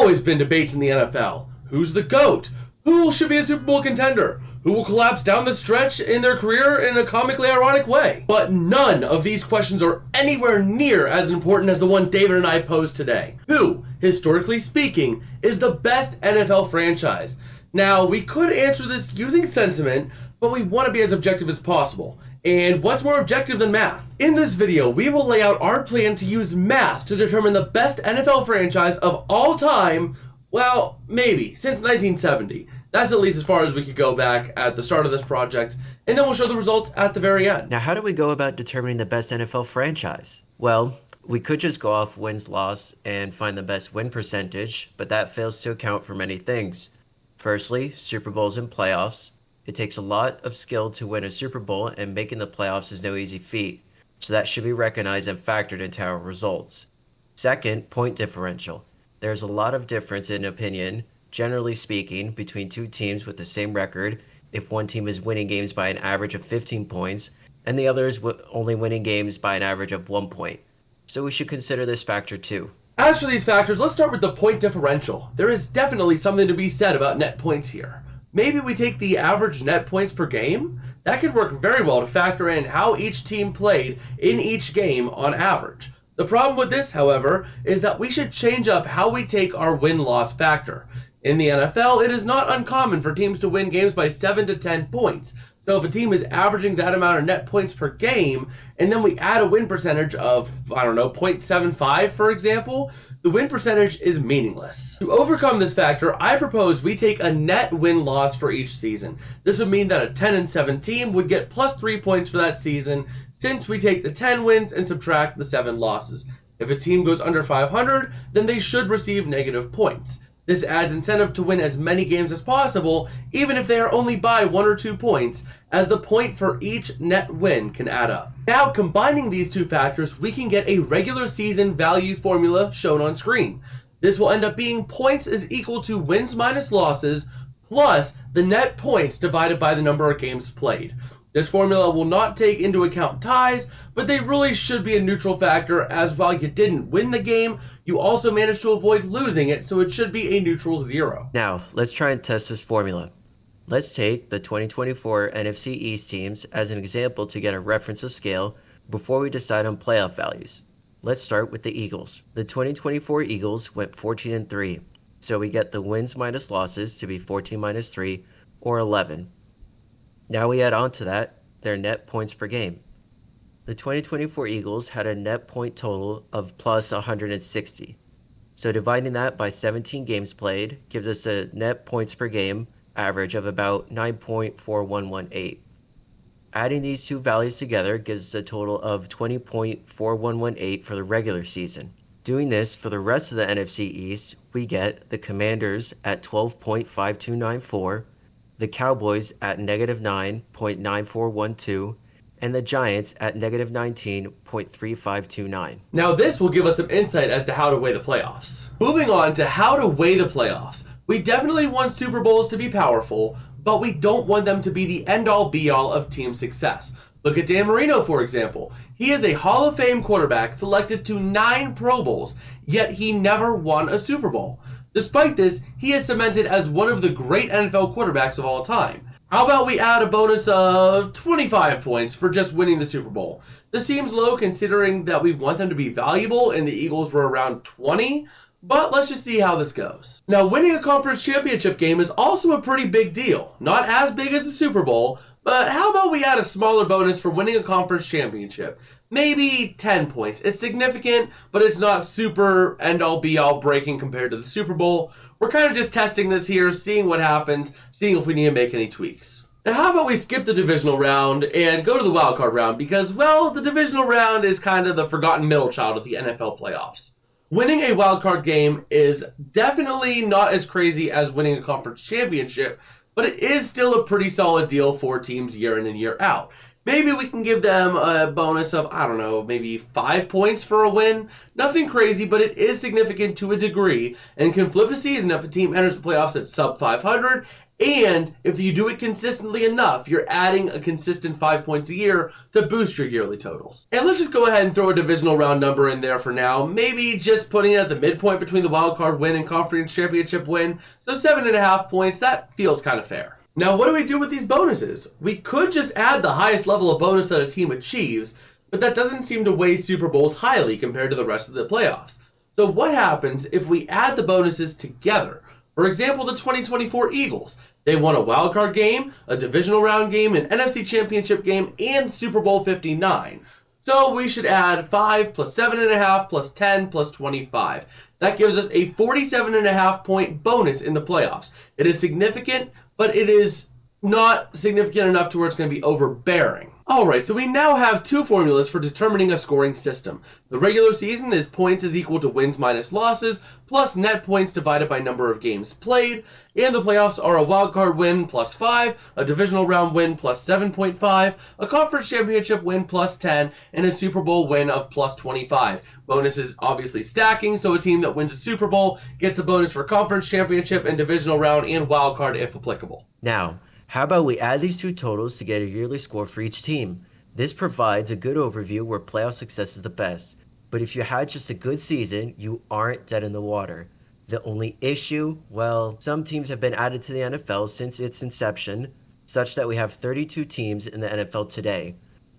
always been debates in the NFL. Who's the GOAT? Who should be a Super Bowl contender? Who will collapse down the stretch in their career in a comically ironic way? But none of these questions are anywhere near as important as the one David and I posed today. Who, historically speaking, is the best NFL franchise? Now, we could answer this using sentiment, but we want to be as objective as possible. And what's more objective than math? In this video, we will lay out our plan to use math to determine the best NFL franchise of all time, well, maybe, since 1970. That's at least as far as we could go back at the start of this project, and then we'll show the results at the very end. Now, how do we go about determining the best NFL franchise? Well, we could just go off wins-loss and find the best win percentage, but that fails to account for many things. Firstly, Super Bowls and playoffs. It takes a lot of skill to win a Super Bowl, and making the playoffs is no easy feat, so that should be recognized and factored into our results. Second, point differential. There's a lot of difference in opinion, generally speaking, between two teams with the same record if one team is winning games by an average of 15 points and the other is only winning games by an average of 1 point. So we should consider this factor too. As for these factors, let's start with the point differential. There is definitely something to be said about net points here. Maybe we take the average net points per game? That could work very well to factor in how each team played in each game on average. The problem with this, however, is that we should change up how we take our win-loss factor. In the NFL, it is not uncommon for teams to win games by 7 to 10 points. So if a team is averaging that amount of net points per game, and then we add a win percentage of, 0.75, for example, the win percentage is meaningless. To overcome this factor, I propose we take a net win-loss for each season. This would mean that a 10-7 team would get plus 3 points for that season, since we take the 10 wins and subtract the 7 losses. If a team goes under 500, then they should receive negative points. This adds incentive to win as many games as possible, even if they are only by 1 or 2 points, as the point for each net win can add up. Now, combining these two factors, we can get a regular season value formula shown on screen. This will end up being points is equal to wins minus losses, plus the net points divided by the number of games played. This formula will not take into account ties, but they really should be a neutral factor, as while you didn't win the game, you also managed to avoid losing it, so it should be a neutral 0. Now, let's try and test this formula. Let's take the 2024 NFC East teams as an example to get a reference of scale before we decide on playoff values. Let's start with the Eagles. The 2024 Eagles went 14-3, so we get the wins minus losses to be 14 minus 3, or 11. Now we add on to that their net points per game. The 2024 Eagles had a net point total of plus 160. So dividing that by 17 games played gives us a net points per game average of about 9.4118. Adding these two values together gives us a total of 20.4118 for the regular season. Doing this for the rest of the NFC East, we get the Commanders at 12.5294, the Cowboys at negative 9.9412, and the Giants at negative 19.3529. Now this will give us some insight as to how to weigh the playoffs. Moving on to how to weigh the playoffs. We definitely want Super Bowls to be powerful, but we don't want them to be the end-all be-all of team success. Look at Dan Marino, for example. He is a Hall of Fame quarterback selected to 9 Pro Bowls, yet he never won a Super Bowl. Despite this, he is cemented as one of the great NFL quarterbacks of all time. How about we add a bonus of 25 points for just winning the Super Bowl? This seems low considering that we want them to be valuable and the Eagles were around 20, but let's just see how this goes. Now, winning a conference championship game is also a pretty big deal. Not as big as the Super Bowl, but how about we add a smaller bonus for winning a conference championship? Maybe 10 points. It's significant, but it's not super end-all be-all breaking compared to the Super Bowl. We're kind of just testing this here, seeing what happens, seeing if we need to make any tweaks. Now, how about we skip the divisional round and go to the wildcard round? Because, well, the divisional round is kind of the forgotten middle child of the NFL playoffs. Winning a wildcard game is definitely not as crazy as winning a conference championship, but it is still a pretty solid deal for teams year in and year out. Maybe we can give them a bonus of, I don't know, maybe 5 points for a win. Nothing crazy, but it is significant to a degree and can flip a season if a team enters the playoffs at sub 500. And if you do it consistently enough, you're adding a consistent 5 points a year to boost your yearly totals. And let's just go ahead and throw a divisional round number in there for now. Maybe just putting it at the midpoint between the wild card win and conference championship win. So 7.5 points, that feels kind of fair. Now, what do we do with these bonuses? We could just add the highest level of bonus that a team achieves, but that doesn't seem to weigh Super Bowls highly compared to the rest of the playoffs. So what happens if we add the bonuses together? For example, the 2024 Eagles. They won a wildcard game, a divisional round game, an NFC championship game, and Super Bowl 59. So we should add 5 plus 7.5 plus 10 plus 25. That gives us a 47.5 point bonus in the playoffs. It is significant, but it is not significant enough to where it's going to be overbearing. Alright, so we now have two formulas for determining a scoring system. The regular season is points is equal to wins minus losses, plus net points divided by number of games played, and the playoffs are a wildcard win plus 5, a divisional round win plus 7.5, a conference championship win plus 10, and a Super Bowl win of plus 25. Bonus is obviously stacking, so a team that wins a Super Bowl gets a bonus for conference championship and divisional round and wildcard if applicable. Now, how about we add these two totals to get a yearly score for each team? This provides a good overview where playoff success is the best. But if you had just a good season, you aren't dead in the water. The only issue, well, some teams have been added to the NFL since its inception, such that we have 32 teams in the NFL today.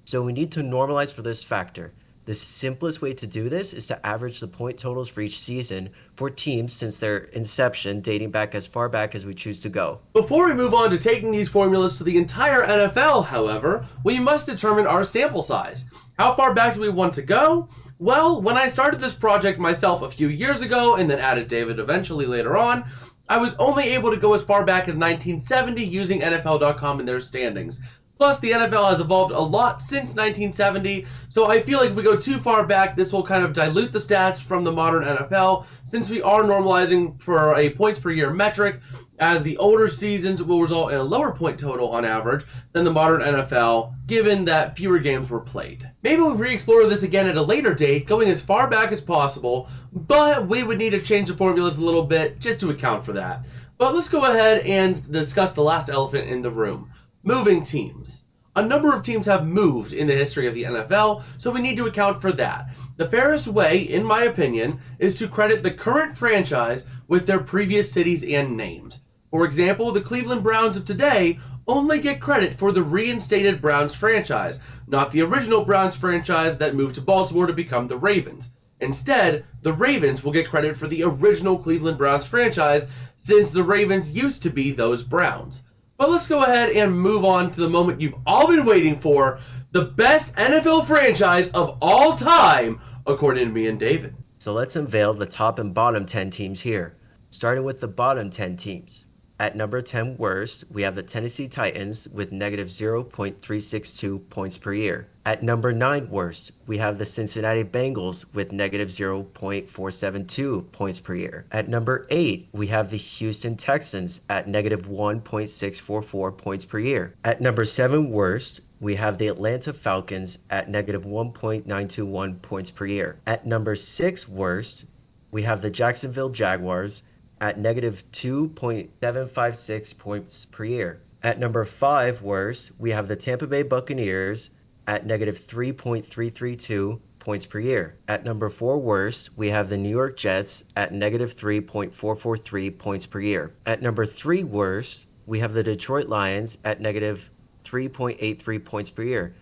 So we need to normalize for this factor. The simplest way to do this is to average the point totals for each season for teams since their inception, dating back as far back as we choose to go. Before we move on to taking these formulas to the entire NFL, however, we must determine our sample size. How far back do we want to go? Well, when I started this project myself a few years ago and then added David eventually later on, I was only able to go as far back as 1970 using NFL.com and their standings. Plus, the NFL has evolved a lot since 1970, so I feel like if we go too far back, this will kind of dilute the stats from the modern NFL, since we are normalizing for a points per year metric, as the older seasons will result in a lower point total on average than the modern NFL, given that fewer games were played. Maybe we'll re-explore this again at a later date, going as far back as possible, but we would need to change the formulas a little bit just to account for that. But let's go ahead and discuss the last elephant in the room. Moving teams. A number of teams have moved in the history of the NFL, so we need to account for that. The fairest way, in my opinion, is to credit the current franchise with their previous cities and names. For example, the Cleveland Browns of today only get credit for the reinstated Browns franchise, not the original Browns franchise that moved to Baltimore to become the Ravens. Instead, the Ravens will get credit for the original Cleveland Browns franchise, since the Ravens used to be those Browns. But let's go ahead and move on to the moment you've all been waiting for, the best NFL franchise of all time, according to me and David. So let's unveil the top and bottom 10 teams here, starting with the bottom 10 teams. At number 10 worst, we have the Tennessee Titans with negative 0.362 points per year. At number 9 worst, we have the Cincinnati Bengals with negative 0.472 points per year. At number 8, we have the Houston Texans at negative 1.644 points per year. At number 7 worst, we have the Atlanta Falcons at negative 1.921 points per year. At number 6 worst, we have the Jacksonville Jaguars at negative 2.756 points per year. At number 5 worst, we have the Tampa Bay Buccaneers at negative 3.332 points per year. At number 4 worst, we have the New York Jets at negative 3.443 points per year. At number 3 worst, we have the Detroit Lions at negative 3.83 points per year.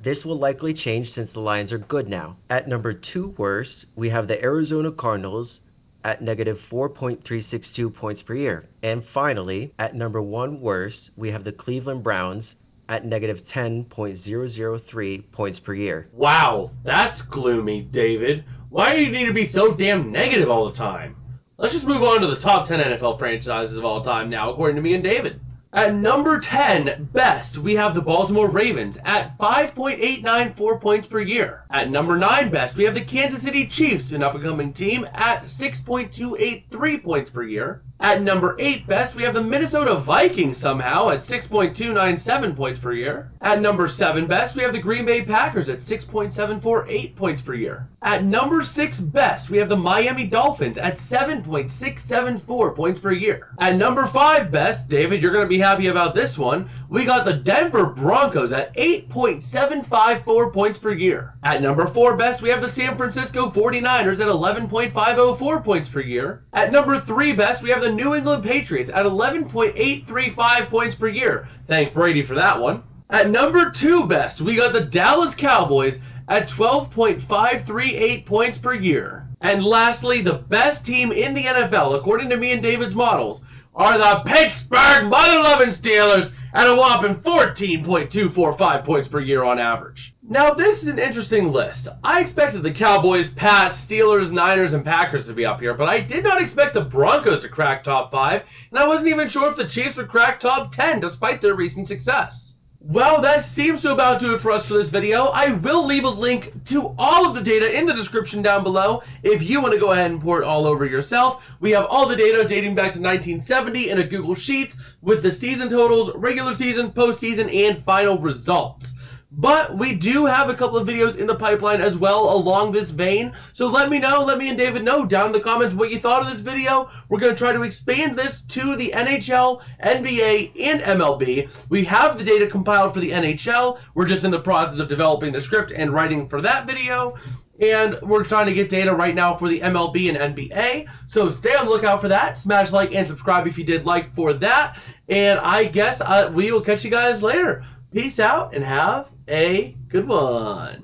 This will likely change since the Lions are good now. At number 2 worst, we have the Arizona Cardinals at negative 4.362 points per year. And finally, at number 1 worst, we have the Cleveland Browns at negative 10.003 points per year. Wow, that's gloomy, David. Why do you need to be so damn negative all the time? Let's just move on to the top 10 NFL franchises of all time now, according to me and David. At number 10, best, we have the Baltimore Ravens at 5.894 points per year. At number 9, best, we have the Kansas City Chiefs, an up-and-coming team, at 6.283 points per year. At number 8 best, we have the Minnesota Vikings somehow at 6.297 points per year. At number 7 best, we have the Green Bay Packers at 6.748 points per year. At number 6 best, we have the Miami Dolphins at 7.674 points per year. At number 5 best, David, you're going to be happy about this one, we got the Denver Broncos at 8.754 points per year. At number 4 best, we have the San Francisco 49ers at 11.504 points per year. At number 3 best, we have the New England Patriots at 11.835 points per year. Thank Brady for that one. At number 2 best, we got the Dallas Cowboys at 12.538 points per year. And lastly, the best team in the NFL, according to me and David's models, are the Pittsburgh Mother-Loving Steelers at a whopping 14.245 points per year on average. Now, this is an interesting list. I expected the Cowboys, Pats, Steelers, Niners, and Packers to be up here, but I did not expect the Broncos to crack top 5, and I wasn't even sure if the Chiefs would crack top 10 despite their recent success. Well, that seems to about do it for us for this video. I will leave a link to all of the data in the description down below if you want to go ahead and pour it all over yourself. We have all the data dating back to 1970 in a Google Sheets with the season totals, regular season, postseason, and final results. But we do have a couple of videos in the pipeline as well along this vein. So let me and David know down in the comments what you thought of this video. We're going to try to expand this to the NHL, NBA, and MLB. We have the data compiled for the NHL. We're just in the process of developing the script and writing for that video. And we're trying to get data right now for the MLB and NBA. So stay on the lookout for that. Smash like and subscribe if you did like for that. And I guess we will catch you guys later. Peace out and have a good one.